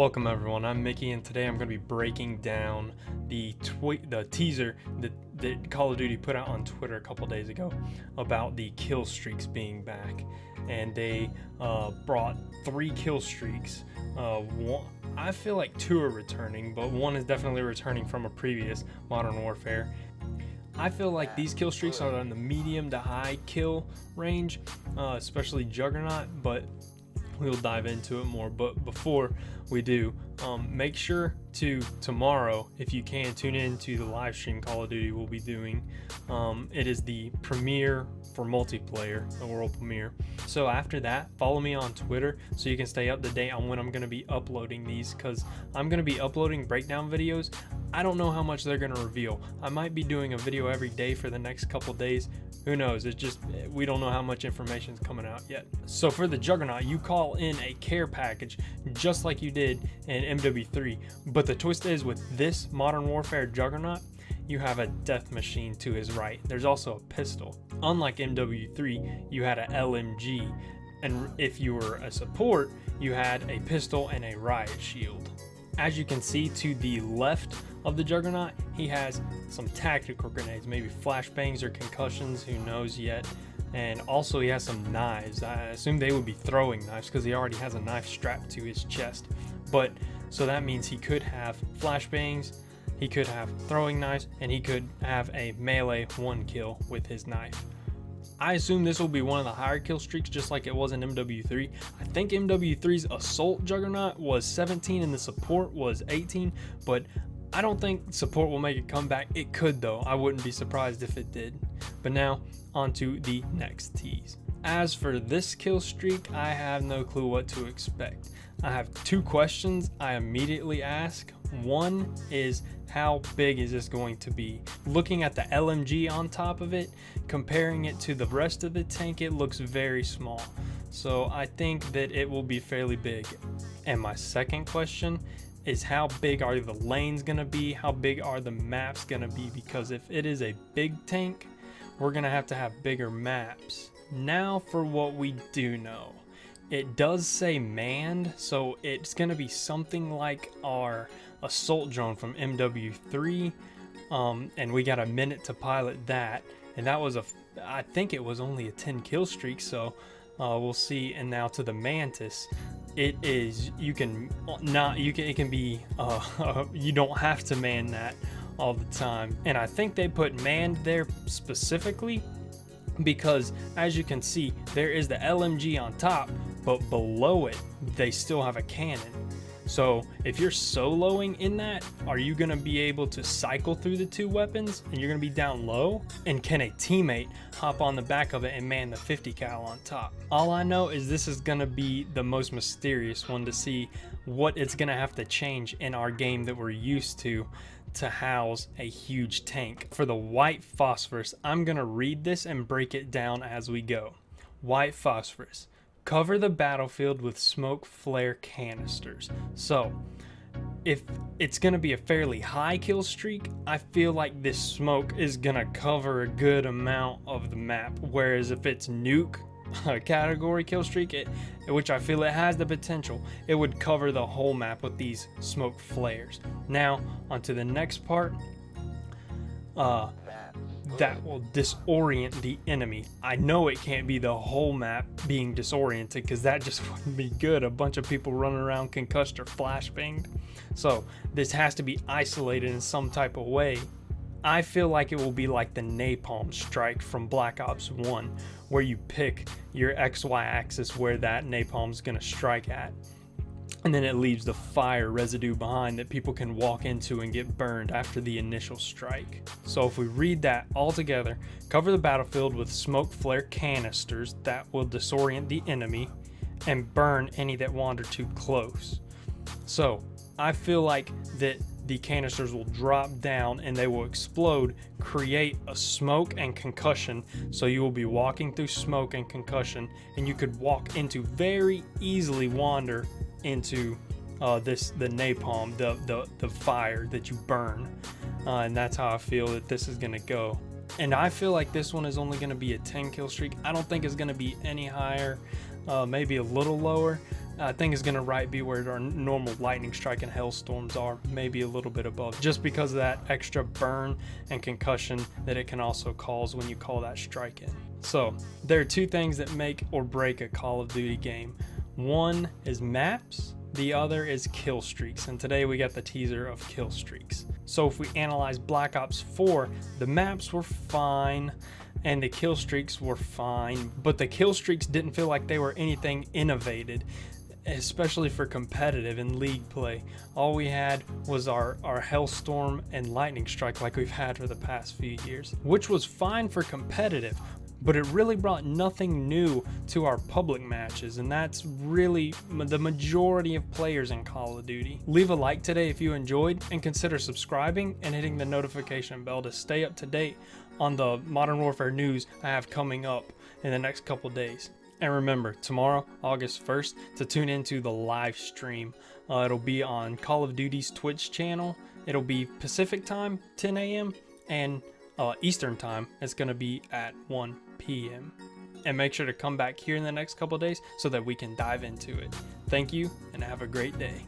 Welcome everyone, I'm Mickey, and today I'm going to be breaking down the teaser that Call of Duty put out on Twitter a couple days ago about the kill streaks being back. And they brought 3 kill streaks. I feel like 2 are returning, but 1 is definitely returning from a previous Modern Warfare. I feel like these kill streaks are in the medium to high kill range, especially Juggernaut, but we'll dive into it more. But before we do, make sure to tomorrow, if you can, tune in to the live stream Call of Duty we'll be doing. It is the premiere for multiplayer, the world premiere. So after that, follow me on Twitter so you can stay up to date on when I'm going to be uploading these, because I'm going to be uploading breakdown videos. I don't know how much they're going to reveal. I might be doing a video every day for the next couple days. Who knows? It's just, we don't know how much information is coming out yet. So for the Juggernaut, you call in a care package just like you did in MW3. But the twist is, with this Modern Warfare Juggernaut, you have a death machine to his right. There's also a pistol. Unlike MW3, you had a LMG. And if you were a support, you had a pistol and a riot shield. As you can see to the left of the Juggernaut, he has some tactical grenades, maybe flashbangs or concussions, who knows yet. And also he has some knives. I assume they would be throwing knives because he already has a knife strapped to his chest. But so that means he could have flashbangs, he could have throwing knives, and he could have a melee 1 kill with his knife. I assume this will be one of the higher kill streaks, just like it was in MW3. I think MW3's Assault Juggernaut was 17 and the Support was 18, but I don't think Support will make a comeback. It could though. I wouldn't be surprised if it did. But now, on to the next tease. As for this kill streak, I have no clue what to expect. I have 2 questions I immediately ask. One is, how big is this going to be? Looking at the LMG on top of it, comparing it to the rest of the tank, it looks very small. So I think that it will be fairly big. And my second question is, how big are the lanes gonna be? How big are the maps gonna be? Because if it is a big tank, we're gonna have to have bigger maps. Now for what we do know. It does say manned, so it's gonna be something like our assault drone from MW3, and we got a minute to pilot that, and that was I think it was only a 10 kill streak, so we'll see. And now to the Mantis, it is, it can be you don't have to man that all the time. And I think they put manned there specifically because, as you can see, there is the LMG on top, but below it they still have a cannon. So if you're soloing in that, are you going to be able to cycle through the 2 weapons and you're going to be down low? And can a teammate hop on the back of it and man the 50 cal on top? All I know is this is going to be the most mysterious one to see what it's going to have to change in our game that we're used to house a huge tank. For the white phosphorus, I'm going to read this and break it down as we go. White phosphorus. Cover the battlefield with smoke flare canisters. So if it's going to be a fairly high kill streak, I feel like this smoke is going to cover a good amount of the map. Whereas if it's nuke category kill streak, which I feel it has the potential, it would cover the whole map with these smoke flares. Now onto the next part. That will disorient the enemy. I know it can't be the whole map being disoriented, because that just wouldn't be good. A bunch of people running around concussed or flashbanged. So this has to be isolated in some type of way. I feel like it will be like the napalm strike from Black Ops 1, where you pick your XY axis where that napalm's gonna strike at, and then it leaves the fire residue behind that people can walk into and get burned after the initial strike. So if we read that all together, cover the battlefield with smoke flare canisters that will disorient the enemy and burn any that wander too close. So I feel like that the canisters will drop down and they will explode, create a smoke and concussion. So you will be walking through smoke and concussion, and you could walk into, very easily wander into the napalm, the fire that you burn, and that's how I feel that this is gonna go. And I feel like this one is only gonna be a 10 kill streak. I don't think it's gonna be any higher, maybe a little lower. I think is going to be where our normal lightning strike and hailstorms are, maybe a little bit above, just because of that extra burn and concussion that it can also cause when you call that strike in. So there are two things that make or break a Call of Duty game. One is maps, the other is kill streaks, and today we got the teaser of kill streaks. So if we analyze Black Ops 4, the maps were fine and the kill streaks were fine, but the kill streaks didn't feel like they were anything innovated, especially for competitive and league play. All we had was our hailstorm and lightning strike like we've had for the past few years, which was fine for competitive, but it really brought nothing new to our public matches, and that's really the majority of players in Call of Duty. Leave a like today if you enjoyed, and consider subscribing and hitting the notification bell to stay up to date on the Modern Warfare news I have coming up in the next couple days. And remember, tomorrow, August 1st, to tune into the live stream. It'll be on Call of Duty's Twitch channel. It'll be Pacific time, 10 a.m., and Eastern time. It's going to be at 1 p.m. And make sure to come back here in the next couple days so that we can dive into it. Thank you, and have a great day.